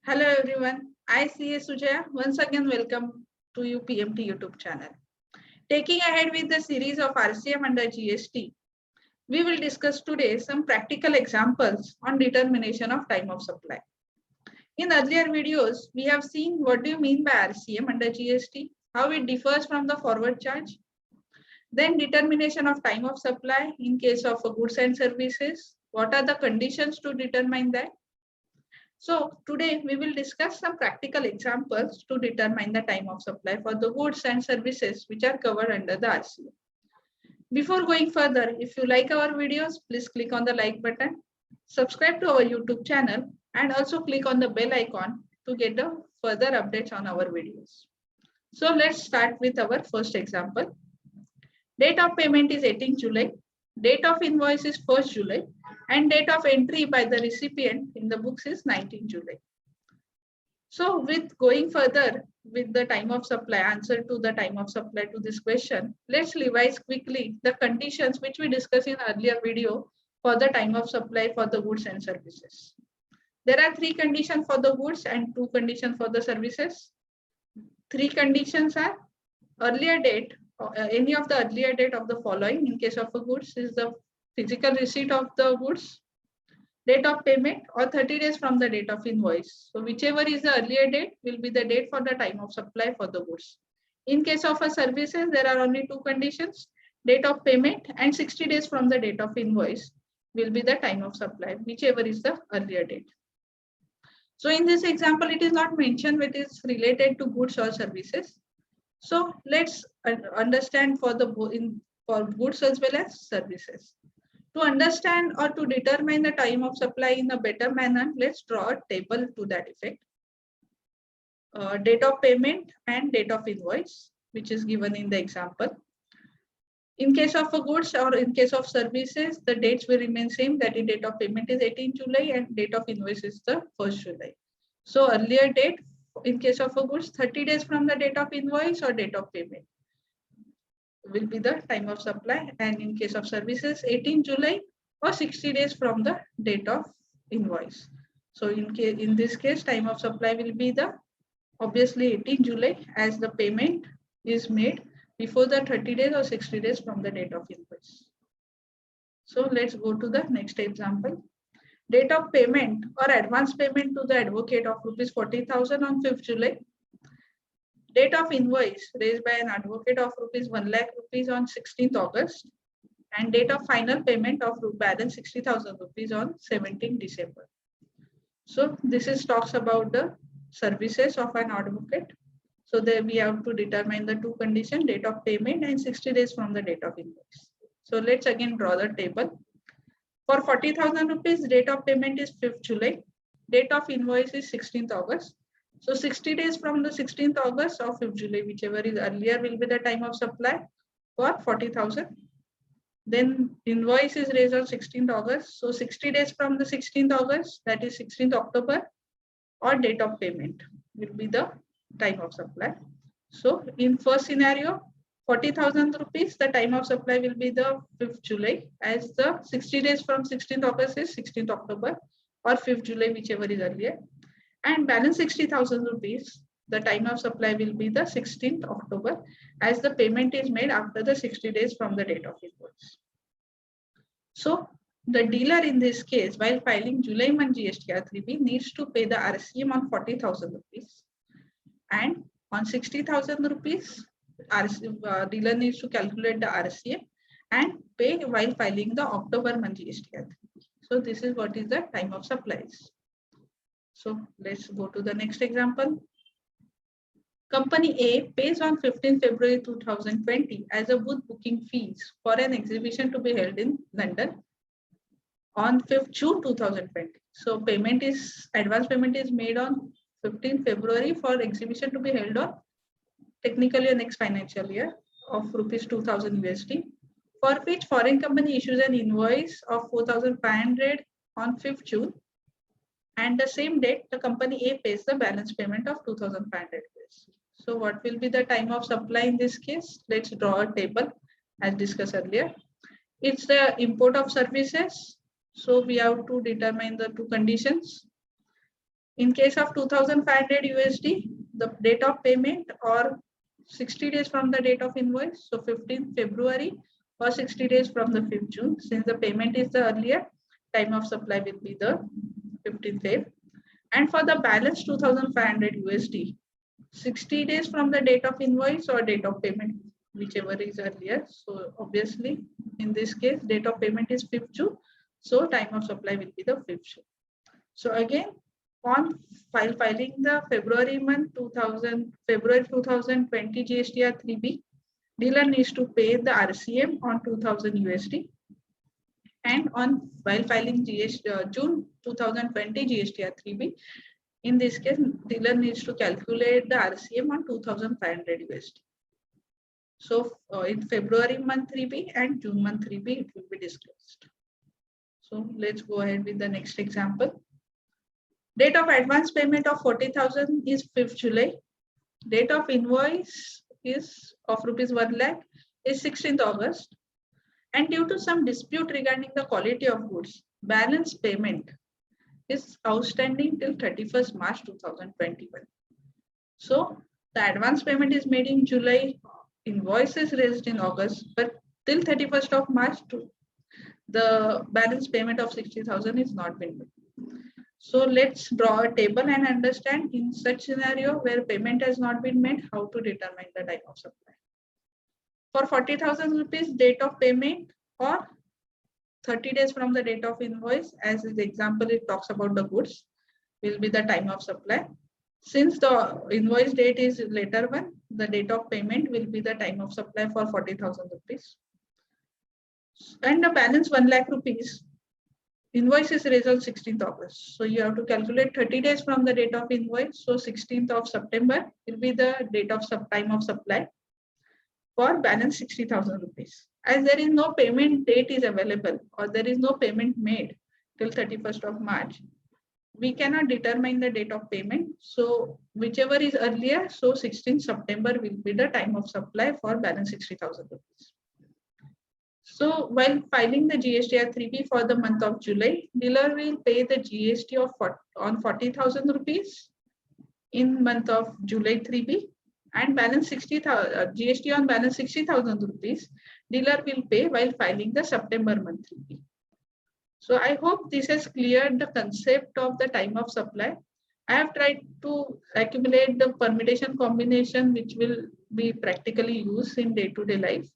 Hello everyone, I CA Sujaya once again welcome to you PMT YouTube channel. Taking ahead with the series of RCM under GST, we will discuss today some practical examples on determination of time of supply. In earlier videos, we have seen what do you mean by RCM under GST, how it differs from the forward charge, then determination of time of supply in case of goods and services, what are the conditions to determine that. So today we will discuss some practical examples to determine the time of supply for the goods and services which are covered under the RCM. Before going further, if you like our videos, please click on the like button, subscribe to our YouTube channel, and also click on the bell icon to get the further updates on our videos. So let's start with our first example. Date of payment is 18 July. Date of invoice is 1st July and date of entry by the recipient in the books is 19 July. So with going further with the time of supply, answer to the time of supply to this question, let's revise quickly the conditions which we discussed in earlier video for the time of supply for the goods and services. There are 3 conditions for the goods and 2 conditions for the services. 3 conditions are earlier date, any of the earlier date of the following in case of a goods is the physical receipt of the goods, date of payment, or 30 days from the date of invoice. So whichever is the earlier date will be the date for the time of supply for the goods. In case of a services, there are only 2 conditions, date of payment and 60 days from the date of invoice will be the time of supply, whichever is the earlier date. So in this example, it is not mentioned which is related to goods or services. So let's understand for for goods as well as services. To understand or to determine the time of supply in a better manner, let's draw a table to that effect. Date of payment and date of invoice, which is given in the example. In case of a goods or in case of services, the dates will remain same. That is, date of payment is 18 July and date of invoice is the 1st July. So earlier date in case of a goods, 30 days from the date of invoice or date of payment will be the time of supply, and in case of services 18 July or 60 days from the date of invoice. So in this case, time of supply will be the obviously 18 July as the payment is made before the 30 days or 60 days from the date of invoice. So let's go to the next example. Date of payment or advance payment to the advocate of rupees 40,000 on 5th July. Date of invoice raised by an advocate of rupees 1 lakh rupees on 16th August and date of final payment of balance 60,000 rupees on 17th December. So this is talks about the services of an advocate. So there we have to determine the 2 conditions, date of payment and 60 days from the date of invoice. So let's again draw the table. For 40,000 rupees, date of payment is 5th July. Date of invoice is 16th August. So 60 days from the 16th August or 5th July, whichever is earlier will be the time of supply for 40,000. Then invoice is raised on 16th August. So 60 days from the 16th August, that is 16th October, or date of payment will be the time of supply. So in first scenario, 40,000 rupees, the time of supply will be the 5th July, as the 60 days from 16th August is 16th October or 5th July, whichever is earlier. And balance 60,000 rupees, the time of supply will be the 16th October, as the payment is made after the 60 days from the date of invoice. So the dealer in this case, while filing July month GST R3B, needs to pay the RCM on 40,000 rupees, and on 60,000 rupees, dealer needs to calculate the RCM and pay while filing the October month GST R3B. So this is what is the time of supplies. So let's go to the next example. Company A pays on 15 February 2020 as a booth booking fees for an exhibition to be held in London on 5th June 2020. So advance payment is made on 15 February for exhibition to be held on technically next financial year of rupees 2,000 USD, for which foreign company issues an invoice of 4,500 on 5th June. And the same date, the company A pays the balance payment of 2,500 USD. So what will be the time of supply in this case? Let's draw a table as discussed earlier. It's the import of services. So we have to determine the 2 conditions. In case of 2,500 USD, the date of payment or 60 days from the date of invoice, so 15th February or 60 days from the 5th June. Since the payment is the earlier, time of supply will be the 15th Feb. And for the balance 2,500 USD, 60 days from the date of invoice or date of payment, whichever is earlier. So obviously, in this case, date of payment is 5th June. So time of supply will be the 5th June. So again, on filing the February 2020 GSTR 3B, dealer needs to pay the RCM on 2000 USD. And on while filing June 2020 GSTR 3B, in this case, dealer needs to calculate the RCM on 2,500 USD. So in February month 3B and June month 3B, it will be disclosed. So let's go ahead with the next example. Date of advance payment of 40,000 is 5th July. Date of invoice is of rupees 1 lakh is 16th August. And due to some dispute regarding the quality of goods, balance payment is outstanding till 31st March 2021. So the advance payment is made in July, invoice is raised in August, but till 31st of March, the balance payment of 60,000 is not been made. So let's draw a table and understand in such scenario where payment has not been made, how to determine the time of supply. For 40,000 rupees, date of payment or 30 days from the date of invoice, as in the example, it talks about the goods, will be the time of supply. Since the invoice date is later one, the date of payment will be the time of supply for 40,000 rupees. And the balance 1 lakh rupees, invoice is raised on 16th August. So you have to calculate 30 days from the date of invoice. So 16th of September will be the date of time of supply for balance 60,000 rupees. As there is no payment date is available or there is no payment made till 31st of March, we cannot determine the date of payment. So whichever is earlier, so 16th September will be the time of supply for balance 60,000 rupees. So while filing the GSTR 3B for the month of July, dealer will pay the GST of on 40,000 rupees in month of July 3B and balance 60,000 GST on balance 60,000 rupees dealer will pay while filing the September month 3B. So I hope this has cleared the concept of the time of supply. I have tried to accumulate the permutation combination which will be practically used in day-to-day life.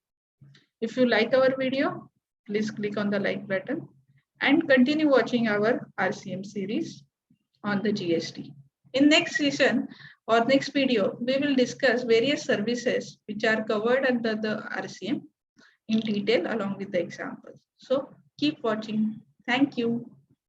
If you like our video, please click on the like button and continue watching our RCM series on the GST. In next session or next video, we will discuss various services which are covered under the RCM in detail along with the examples. So keep watching. Thank you.